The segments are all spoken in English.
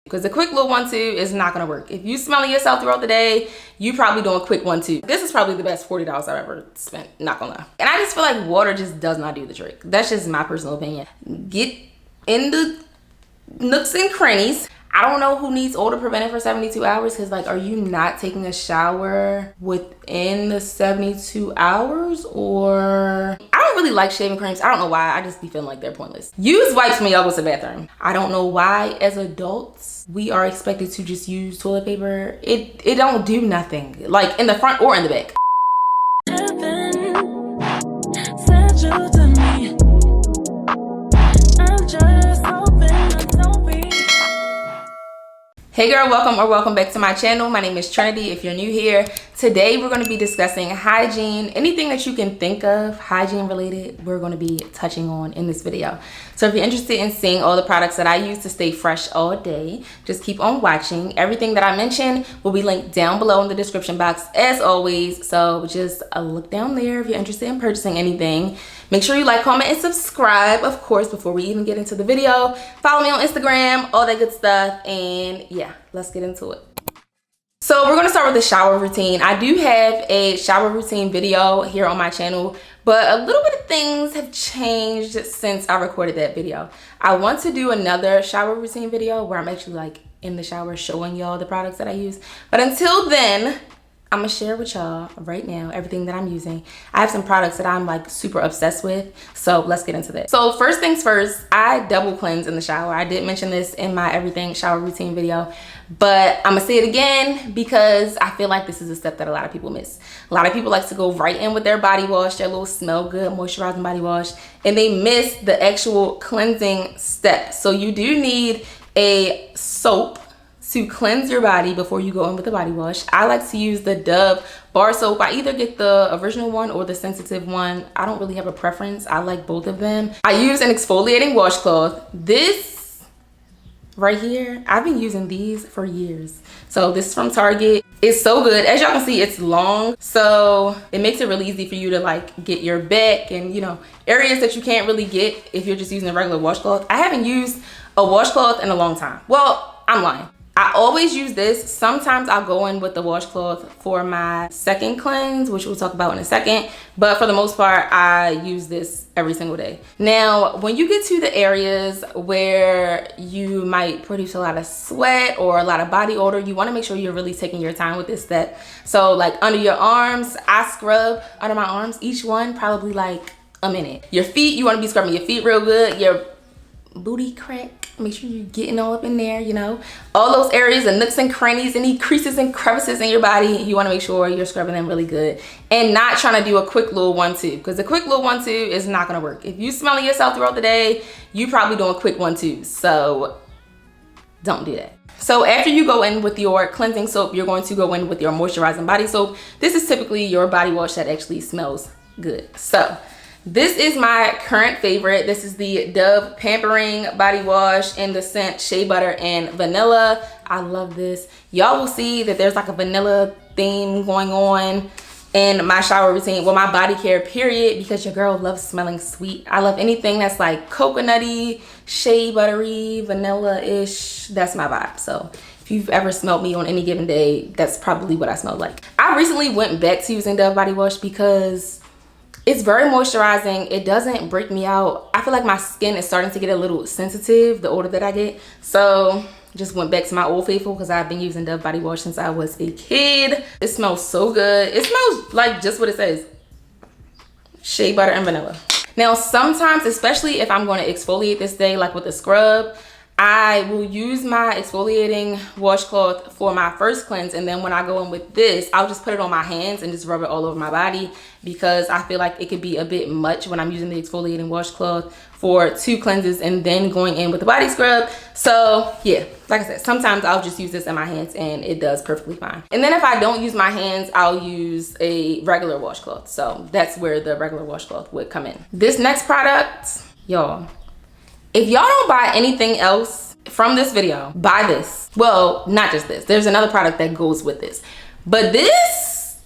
because a quick little 1-2 is not gonna work. If you smelling yourself throughout the day, you probably doing a quick 1-2. This is probably the best $40 I've ever spent, not gonna lie. And I just feel like water just does not do the trick. That's just my personal opinion. Get in the nooks and crannies. I don't know who needs odor prevention for 72 hours, because like, are you not taking a shower within the 72 hours? Or I don't really like shaving creams. I don't know why. I just be feeling like they're pointless. Use wipes when y'all go to the bathroom. I don't know why as adults we are expected to just use toilet paper. It don't do nothing, like in the front or in the back. Hey girl, welcome back to my channel. My name is Trinity if you're new here. Today we're going to be discussing hygiene. Anything that you can think of hygiene related, we're going to be touching on in this video. So if you're interested in seeing all the products that I use to stay fresh all day, just keep on watching. Everything that I mentioned will be linked down below in the description box as always. So just look down there if you're interested in purchasing anything. Make sure you like, comment, and subscribe, of course, before we even get into the video. Follow me on Instagram, all that good stuff, and yeah, let's get into it. So we're gonna start with the shower routine. I do have a shower routine video here on my channel, but a little bit of things have changed since I recorded that video. I want to do another shower routine video where I'm actually like in the shower showing y'all the products that I use. But until then, I'm gonna share with y'all right now everything that I'm using. I have some products that I'm like super obsessed with, so let's get into that. So first things first, I double cleanse in the shower. I did mention this in my everything shower routine video, but I'm gonna say it again because I feel like this is a step that a lot of people miss. A lot of people like to go right in with their body wash, their little smell good moisturizing body wash, and they miss the actual cleansing step. So you do need a soap to cleanse your body before you go in with the body wash. I like to use the Dove bar soap. I either get the original one or the sensitive one. I don't really have a preference. I like both of them. I use an exfoliating washcloth. This right here, I've been using these for years. So this is from Target. It's so good. As y'all can see, it's long, so it makes it really easy for you to like get your back and, you know, areas that you can't really get if you're just using a regular washcloth. I haven't used a washcloth in a long time. Well, I'm lying. I always use this. Sometimes I'll go in with the washcloth for my second cleanse, which we'll talk about in a second. But for the most part, I use this every single day. Now, when you get to the areas where you might produce a lot of sweat or a lot of body odor, you wanna make sure you're really taking your time with this step. So like under your arms, I scrub under my arms, each one probably like a minute. Your feet, you wanna be scrubbing your feet real good. Your booty crack, make sure you're getting all up in there, you know, all those areas and nooks and crannies, any creases and crevices in your body, you want to make sure you're scrubbing them really good and not trying to do a quick little 1-2, because a quick little 1-2 is not going to work. If you smelling yourself throughout the day, you probably doing a quick 1-2, so don't do that. So after you go in with your cleansing soap, you're going to go in with your moisturizing body soap. This is typically your body wash that actually smells good. So this is my current favorite. This is the Dove Pampering Body Wash in the scent Shea Butter and Vanilla. I love this. Y'all will see that there's like a vanilla theme going on in my shower routine, well, my body care period, because your girl loves smelling sweet. I love anything that's like coconutty, shea buttery, vanilla-ish. That's my vibe. So if you've ever smelled me on any given day, that's probably what I smell like. I recently went back to using Dove Body Wash because it's very moisturizing. It doesn't break me out. I feel like my skin is starting to get a little sensitive the older that I get. So just went back to my old faithful because I've been using Dove Body Wash since I was a kid. It smells so good. It smells like just what it says. Shea butter and vanilla. Now sometimes, especially if I'm going to exfoliate this day, like with a scrub, I will use my exfoliating washcloth for my first cleanse, and then when I go in with this, I'll just put it on my hands and just rub it all over my body, because I feel like it could be a bit much when I'm using the exfoliating washcloth for 2 cleanses and then going in with the body scrub. So yeah, like I said, sometimes I'll just use this in my hands and it does perfectly fine. And then if I don't use my hands, I'll use a regular washcloth. So that's where the regular washcloth would come in. This next product, y'all, if y'all don't buy anything else from this video, buy this. Well, not just this. There's another product that goes with this. But this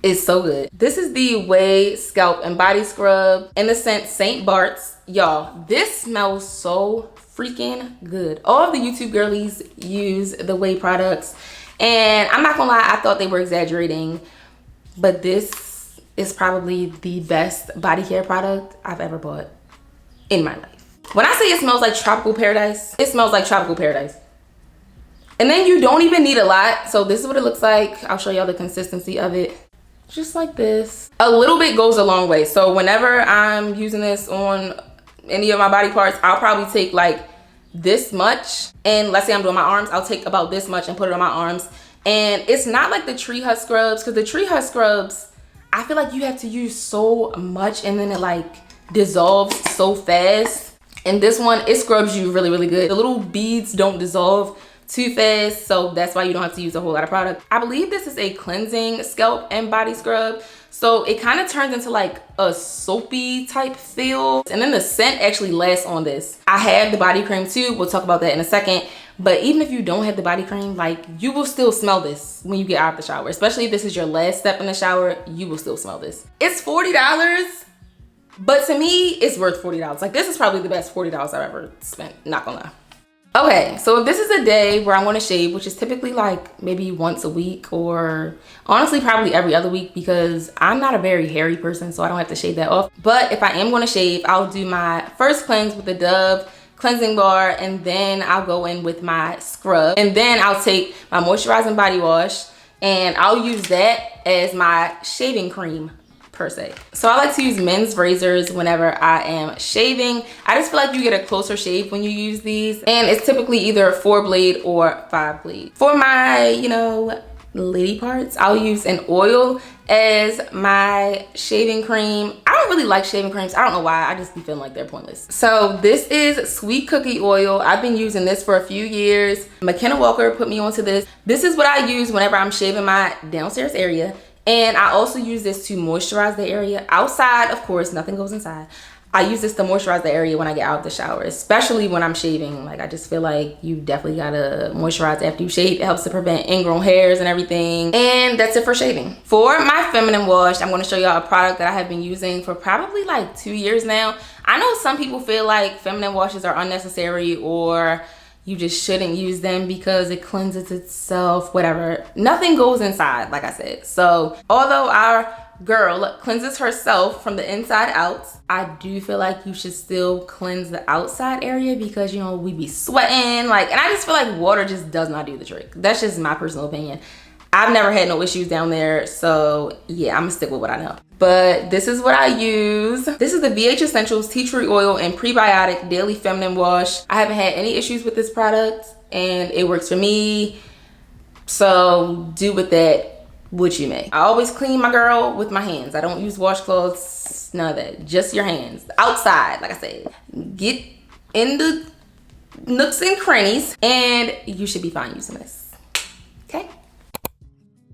is so good. This is the Way Scalp and Body Scrub in the scent St. Bart's. Y'all, this smells so freaking good. All of the YouTube girlies use the Way products, and I'm not gonna lie, I thought they were exaggerating, but this is probably the best body care product I've ever bought in my life. When I say it smells like tropical paradise, it smells like tropical paradise. And then you don't even need a lot. So this is what it looks like. I'll show y'all the consistency of it. Just like this. A little bit goes a long way. So whenever I'm using this on any of my body parts, I'll probably take like this much. And let's say I'm doing my arms, I'll take about this much and put it on my arms. And it's not like the tree hut scrubs, because the tree hut scrubs, I feel like you have to use so much and then it like dissolves so fast. And this one, it scrubs you really, really good. The little beads don't dissolve too fast, so that's why you don't have to use a whole lot of product. I believe this is a cleansing scalp and body scrub, so it kind of turns into like a soapy type feel, and then the scent actually lasts on this. I have the body cream too, we'll talk about that in a second, but even if you don't have the body cream, like, you will still smell this when you get out of the shower. Especially if this is your last step in the shower, you will still smell this. It's $40, but to me it's worth $40. Like, this is probably the best $40 I've ever spent, not gonna lie. Okay, so if this is a day where I want to shave, which is typically like maybe once a week, or honestly probably every other week, because I'm not a very hairy person, so I don't have to shave that off. But if I am going to shave, I'll do my first cleanse with the Dove cleansing bar, and then I'll go in with my scrub, and then I'll take my moisturizing body wash and I'll use that as my shaving cream per se. So I like to use men's razors whenever I am shaving. I just feel like you get a closer shave when you use these, and it's typically either 4-blade or 5-blade. For my, you know, lady parts, I'll use an oil as my shaving cream. I don't really like shaving creams. I don't know why. I just be feeling like they're pointless. So this is sweet cookie oil. I've been using this for a few years. McKenna Walker put me onto this. This is what I use whenever I'm shaving my downstairs area. And I also use this to moisturize the area. Outside, of course, nothing goes inside. I use this to moisturize the area when I get out of the shower, especially when I'm shaving. Like, I just feel like you definitely gotta moisturize after you shave. It helps to prevent ingrown hairs and everything. And that's it for shaving. For my feminine wash, I'm gonna show y'all a product that I have been using for probably like 2 years now. I know some people feel like feminine washes are unnecessary, or you just shouldn't use them because it cleanses itself, whatever. Nothing goes inside, like I said. So although our girl cleanses herself from the inside out, I do feel like you should still cleanse the outside area, because, you know, we be sweating, like, and I just feel like water just does not do the trick. That's just my personal opinion. I've never had no issues down there, so yeah, I'm gonna stick with what I know. But this is what I use. This is the VH Essentials Tea Tree Oil and Prebiotic Daily Feminine Wash. I haven't had any issues with this product, and it works for me. So do with that what you may. I always clean my girl with my hands. I don't use washcloths, none of that. Just your hands. Outside, like I said. Get in the nooks and crannies, and you should be fine using this. Okay?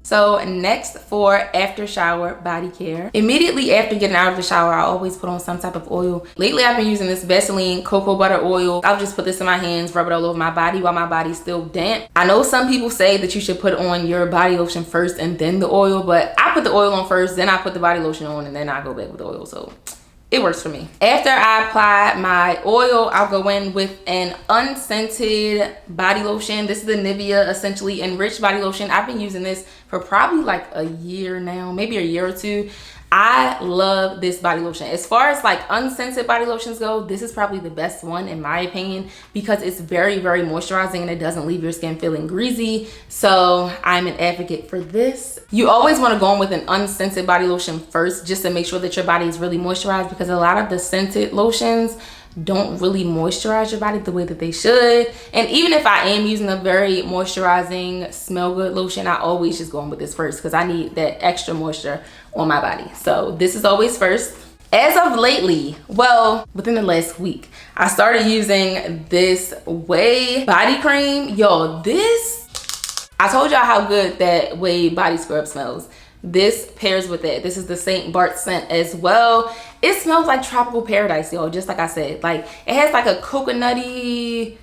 So next, for after shower body care. Immediately after getting out of the shower, I always put on some type of oil. Lately, I've been using this Vaseline cocoa butter oil. I'll just put this in my hands, rub it all over my body while my body's still damp. I know some people say that you should put on your body lotion first and then the oil, but I put the oil on first, then I put the body lotion on, and then I go back with the oil. So it works for me. After I apply my oil, I'll go in with an unscented body lotion. This is the Nivea Essentially Enriched Body Lotion. I've been using this for probably like a year now, maybe a year or two. I love this body lotion. As far as like unscented body lotions go, this is probably the best one in my opinion, because it's very, very moisturizing and it doesn't leave your skin feeling greasy. So I'm an advocate for this. You always want to go in with an unscented body lotion first, just to make sure that your body is really moisturized, because a lot of the scented lotions don't really moisturize your body the way that they should. And even if I am using a very moisturizing, smell good lotion, I always just go in with this first, because I need that extra moisture on my body. So this is always first. As of lately, well, within the last week, I started using this Way body cream. Yo, this, I told y'all how good that Way body scrub smells. This pairs with it. This is the St. Bart scent as well. It smells like tropical paradise, y'all, just like I said. Like, it has like a coconutty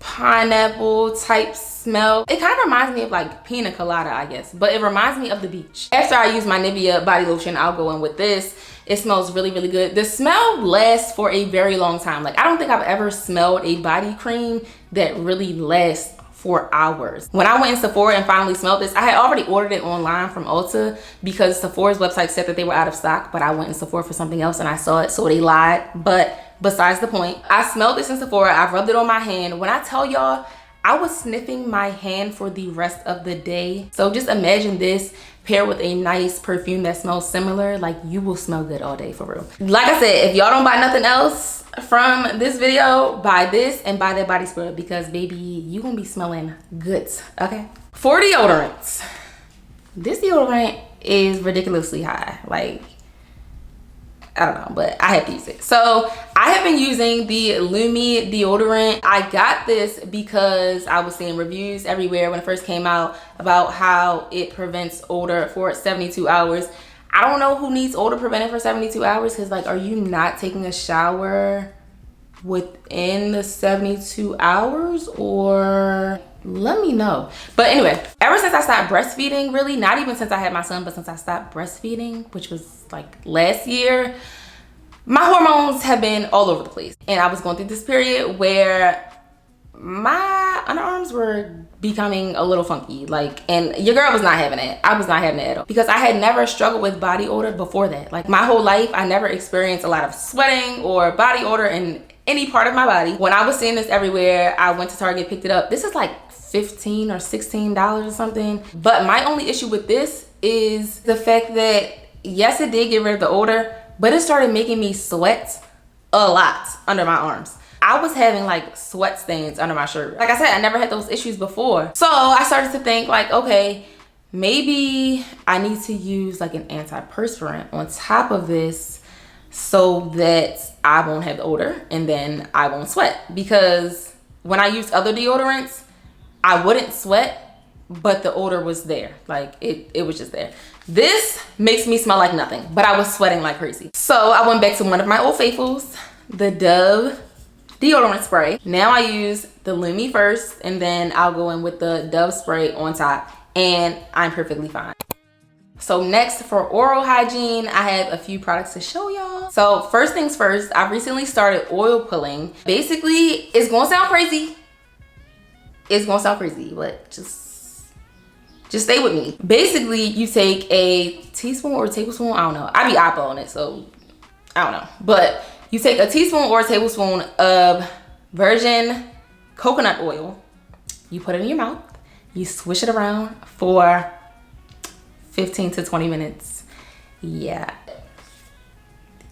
pineapple type smell. It kind of reminds me of like pina colada, I guess, but it reminds me of the beach. After I use my Nivea body lotion, I'll go in with this. It smells really, really good. The smell lasts for a very long time. Like, I don't think I've ever smelled a body cream that really lasts for hours. When I went in Sephora and finally smelled this, I had already ordered it online from Ulta because Sephora's website said that they were out of stock, but I went in Sephora for something else and I saw it, so they lied. But besides the point, I smelled this in Sephora. I rubbed it on my hand. When I tell y'all, I was sniffing my hand for the rest of the day. So just imagine this paired with a nice perfume that smells similar. Like, you will smell good all day, for real. Like I said, if y'all don't buy nothing else from this video, buy this and buy that body spray, because baby, you gonna be smelling good, okay? For deodorants, this deodorant is ridiculously high. Like, I don't know, but I have to use it. So I have been using the Lumi deodorant. I got this because I was seeing reviews everywhere when it first came out about how it prevents odor for 72 hours. I don't know who needs odor prevented for 72 hours, because like, are you not taking a shower within the 72 hours, or let me know. But anyway, ever since I stopped breastfeeding, really, not even since I had my son, but since I stopped breastfeeding, which was like last year, my hormones have been all over the place. And I was going through this period where my underarms were becoming a little funky, like, and your girl was not having it. I was not having it at all, because I had never struggled with body odor before that. Like, my whole life, I never experienced a lot of sweating or body odor in any part of my body. When I was seeing this everywhere, I went to Target, picked it up. This is like $15 or $16 or something. But my only issue with this is the fact that, yes, it did get rid of the odor, but it started making me sweat a lot under my arms. I was having like sweat stains under my shirt. Like I said, I never had those issues before. So I started to think like, okay, maybe I need to use like an antiperspirant on top of this so that I won't have the odor and then I won't sweat. Because when I used other deodorants, I wouldn't sweat, but the odor was there. Like, it was just there. This makes me smell like nothing, but I was sweating like crazy. So I went back to one of my old faithfuls, the Dove deodorant spray. Now I use the Lumi first, and then I'll go in with the Dove spray on top, and I'm perfectly fine. So next, for oral hygiene, I have a few products to show y'all. So first things first, I recently started oil pulling. Basically, it's gonna sound crazy. It's gonna sound crazy, but just stay with me. Basically, you take a teaspoon or a tablespoon, I don't know. I be eyeballing it, so I don't know. But you take a teaspoon or a tablespoon of virgin coconut oil. You put it in your mouth. You swish it around for 15 to 20 minutes. Yeah.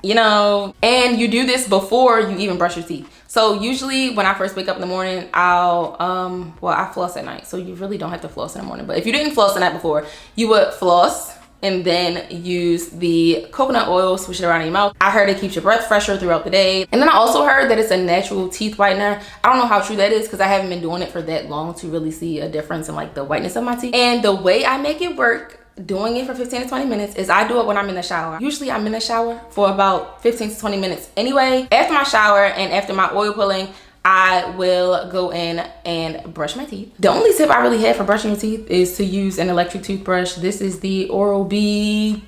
You know, and you do this before you even brush your teeth. So usually when I first wake up in the morning, well, I floss at night, so you really don't have to floss in the morning. But if you didn't floss the night before, you would floss and then use the coconut oil, swish it around in your mouth. I heard it keeps your breath fresher throughout the day. And then I also heard that it's a natural teeth whitener. I don't know how true that is, because I haven't been doing it for that long to really see a difference in like the whiteness of my teeth. And the way I make it work, doing it for 15 to 20 minutes, is I do it when I'm in the shower. Usually I'm in the shower for about 15 to 20 minutes anyway. After my shower and after my oil pulling, I will go in and brush my teeth. The only tip I really have for brushing your teeth is to use an electric toothbrush. This is the Oral-B.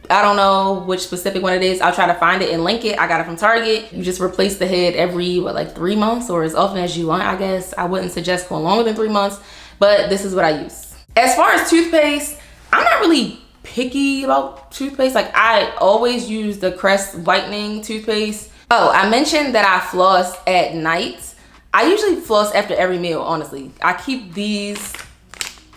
I don't know which specific one it is. I'll try to find it and link it. I got it from Target. You just replace the head every, what, like 3 months, or as often as you want, I guess. I wouldn't suggest going longer than 3 months, but this is what I use. As far as toothpaste, I'm not really picky about toothpaste. Like, I always use the Crest whitening toothpaste. Oh, I mentioned that I floss at night. I usually floss after every meal, honestly. I keep these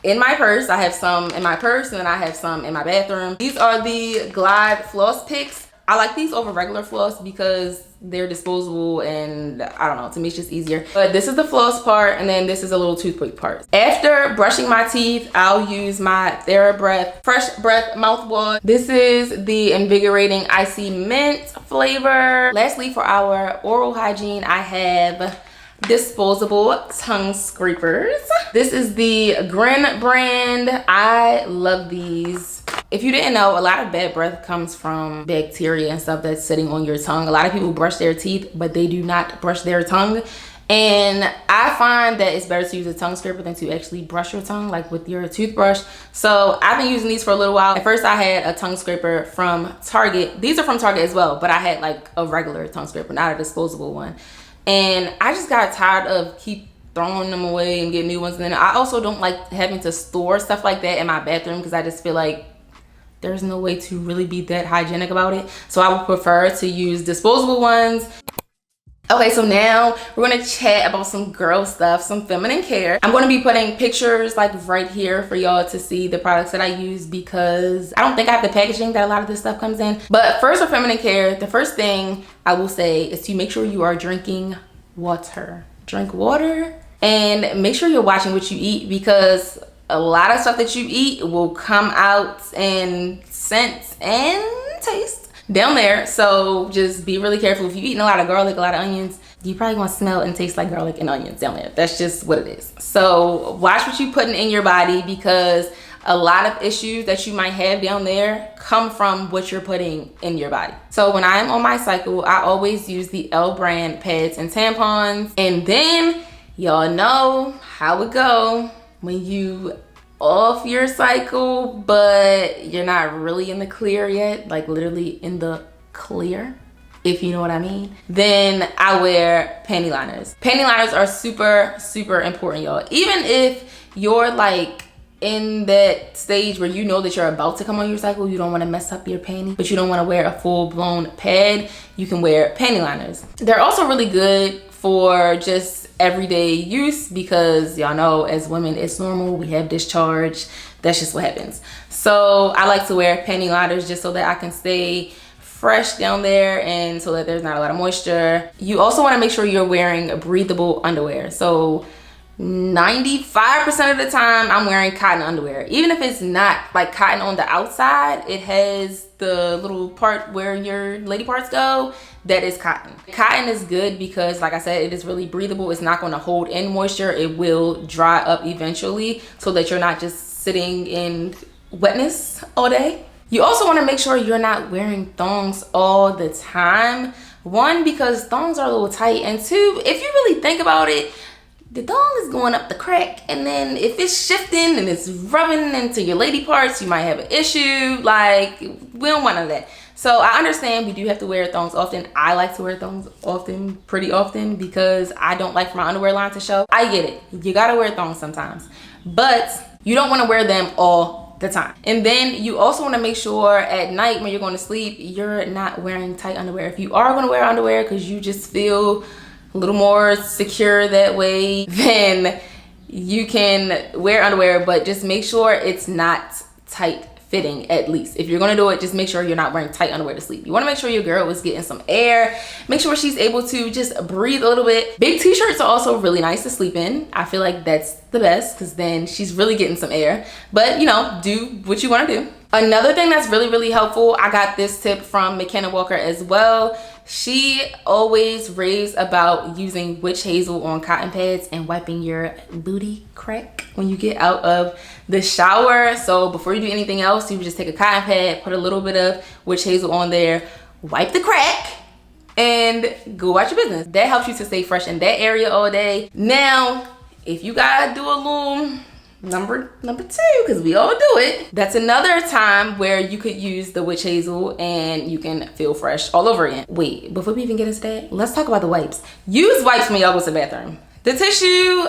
in my purse. I have some in my purse, and then I have some in my bathroom. These are the Glide floss picks. I like these over regular floss because they're disposable, and I don't know, to me it's just easier. But this is the floss part, and then this is a little toothpick part. After brushing my teeth, I'll use my TheraBreath Fresh Breath mouthwash. This is the invigorating icy mint flavor. Lastly, for our oral hygiene, I have disposable tongue scrapers. This is the Grin brand. I love these. If you didn't know, a lot of bad breath comes from bacteria and stuff that's sitting on your tongue. A lot of people brush their teeth, but they do not brush their tongue. And I find that it's better to use a tongue scraper than to actually brush your tongue like with your toothbrush. So I've been using these for a little while. At first I had a tongue scraper from Target. These are from Target as well, but I had like a regular tongue scraper, not a disposable one. And I just got tired of keep throwing them away and getting new ones. And then I also don't like having to store stuff like that in my bathroom because I just feel like there's no way to really be that hygienic about it. So I would prefer to use disposable ones. Okay, so now we're gonna chat about some girl stuff, some feminine care. I'm gonna be putting pictures like right here for y'all to see the products that I use because I don't think I have the packaging that a lot of this stuff comes in. But first, for feminine care, the first thing I will say is to make sure you are drinking water. Drink water and make sure you're watching what you eat because a lot of stuff that you eat will come out in scent and taste down there. So just be really careful. If you're eating a lot of garlic, a lot of onions, you probably gonna smell and taste like garlic and onions down there. That's just what it is. So watch what you're putting in your body because a lot of issues that you might have down there come from what you're putting in your body. So when I'm on my cycle, I always use the L brand pads and tampons. And then y'all know how it go when you off your cycle, but you're not really in the clear yet, like literally in the clear, if you know what I mean, then I wear panty liners. Panty liners are super, super important, y'all. Even if you're like in that stage where you know that you're about to come on your cycle, you don't want to mess up your panty, but you don't want to wear a full-blown pad, you can wear panty liners. They're also really good for just everyday use because y'all know as women it's normal, we have discharge, that's just what happens. So I like to wear panty liners just so that I can stay fresh down there and so that there's not a lot of moisture. You also want to make sure you're wearing breathable underwear. So 95% of the time I'm wearing cotton underwear. Even if it's not like cotton on the outside, it has the little part where your lady parts go, that is cotton. Cotton is good because like I said, it is really breathable. It's not going to hold in moisture. It will dry up eventually so that you're not just sitting in wetness all day. You also want to make sure you're not wearing thongs all the time. One, because thongs are a little tight, and two, if you really think about it, the thong is going up the crack, and then if it's shifting and it's rubbing into your lady parts, you might have an issue. Like, we don't want none of that. So I understand we do have to wear thongs often. I like to wear thongs often, pretty often, because I don't like for my underwear line to show. I get it. You gotta wear thongs sometimes, but you don't want to wear them all the time. And then you also want to make sure at night when you're going to sleep, you're not wearing tight underwear. If you are going to wear underwear because you just feel a little more secure that way, then you can wear underwear, but just make sure it's not tight fitting. At least if you're going to do it, just make sure you're not wearing tight underwear to sleep. You want to make sure your girl is getting some air, make sure she's able to just breathe a little bit. Big t-shirts are also really nice to sleep in. I feel like that's the best because then she's really getting some air, but you know, do what you want to do. Another thing that's really, really helpful, I got this tip from McKenna Walker as well. She always raves about using witch hazel on cotton pads and wiping your booty crack when you get out of the shower. So before you do anything else, you just take a cotton pad, put a little bit of witch hazel on there, wipe the crack, and go about your business. That helps you to stay fresh in that area all day. Now, if you gotta do a little number two, because we all do it, that's another time where you could use the witch hazel and you can feel fresh all over again. Wait, before we even get into that, let's talk about the wipes. Use wipes when y'all go to the bathroom. The tissue,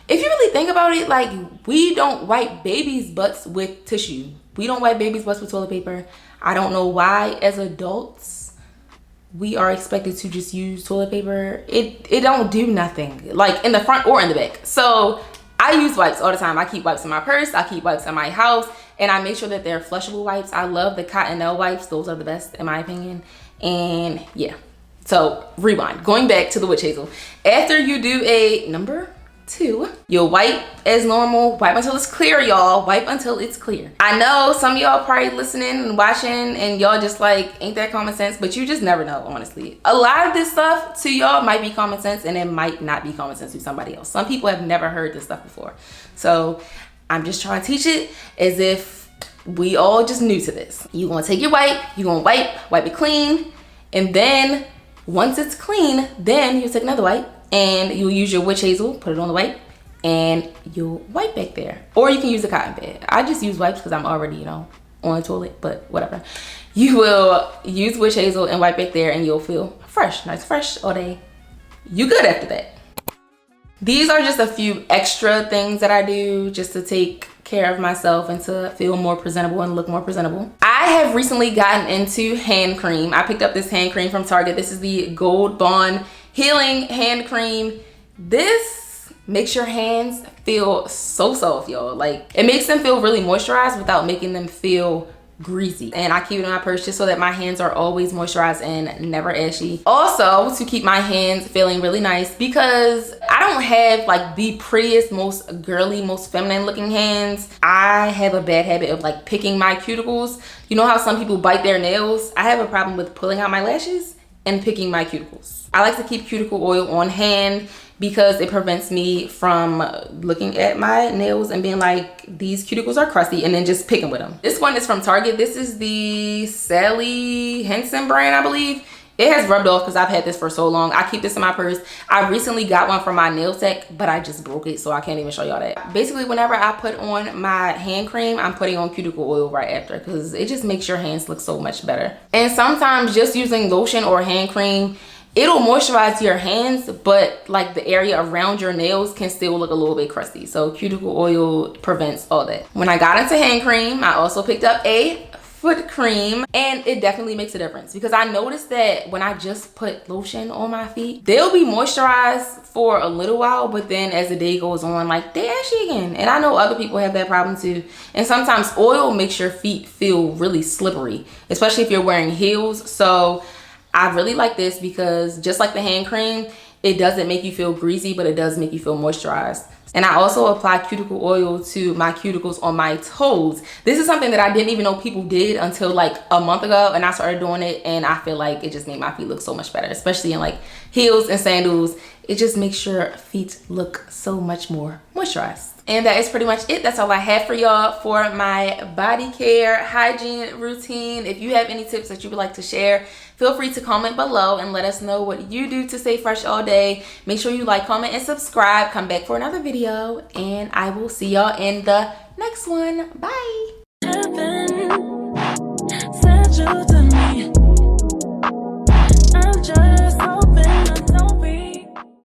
if you really think about it, like, we don't wipe babies' butts with tissue. We don't wipe babies' butts with toilet paper. I don't know why as adults we are expected to just use toilet paper. It don't do nothing, like in the front or in the back. So I use wipes all the time. I keep wipes in my purse, I keep wipes in my house, and I make sure that they're flushable wipes. I love the Cottonelle wipes. Those are the best in my opinion. And yeah, so rewind, going back to the witch hazel. After you do a number two, you'll wipe as normal. Wipe until it's clear, y'all. Wipe until it's clear. I know some of y'all probably listening and watching and y'all just like, ain't that common sense? But you just never know, honestly. A lot of this stuff to y'all might be common sense and it might not be common sense to somebody else. Some people have never heard this stuff before. So I'm just trying to teach it as if we all just new to this. You gonna take your wipe, you gonna wipe it clean, and then once it's clean, then you take another wipe and you'll use your witch hazel, put it on the wipe, and you'll wipe back there. Or you can use a cotton pad. I just use wipes because I'm already, you know, on the toilet, but whatever. You will use witch hazel and wipe back there, and you'll feel fresh, nice fresh all day. You good after that. These are just a few extra things that I do just to take care of myself and to feel more presentable and look more presentable. I have recently gotten into hand cream. I picked up this hand cream from Target. This is the Gold Bond Healing Hand Cream. This makes your hands feel so soft, y'all. Like, it makes them feel really moisturized without making them feel greasy. And I keep it in my purse just so that my hands are always moisturized and never ashy. Also, to keep my hands feeling really nice, because I don't have like the prettiest, most girly, most feminine looking hands. I have a bad habit of like picking my cuticles. You know how some people bite their nails? I have a problem with pulling out my lashes and picking my cuticles. I like to keep cuticle oil on hand because it prevents me from looking at my nails and being like, these cuticles are crusty, and then just picking with them. This one is from Target. This is the Sally Henson brand, I believe. It has rubbed off because I've had this for so long. I keep this in my purse. I recently got one from my nail tech, but I just broke it, so I can't even show y'all that. Basically, whenever I put on my hand cream, I'm putting on cuticle oil right after because it just makes your hands look so much better. And sometimes just using lotion or hand cream, it'll moisturize your hands, but like the area around your nails can still look a little bit crusty. So cuticle oil prevents all that. When I got into hand cream, I also picked up a foot cream, and it definitely makes a difference because I noticed that when I just put lotion on my feet, they'll be moisturized for a little while, but then as the day goes on, like, they're ashy again. And I know other people have that problem too. And sometimes oil makes your feet feel really slippery, especially if you're wearing heels. So I really like this because just like the hand cream, it doesn't make you feel greasy, but it does make you feel moisturized. And I also apply cuticle oil to my cuticles on my toes. This is something that I didn't even know people did until like a month ago, and I started doing it, and I feel like it just made my feet look so much better, especially in like heels and sandals. It just makes your feet look so much more moisturized. And that is pretty much it. That's all I have for y'all for my body care hygiene routine. If you have any tips that you would like to share, feel free to comment below and let us know what you do to stay fresh all day. Make sure you like, comment, and subscribe. Come back for another video, and I will see y'all in the next one. Bye.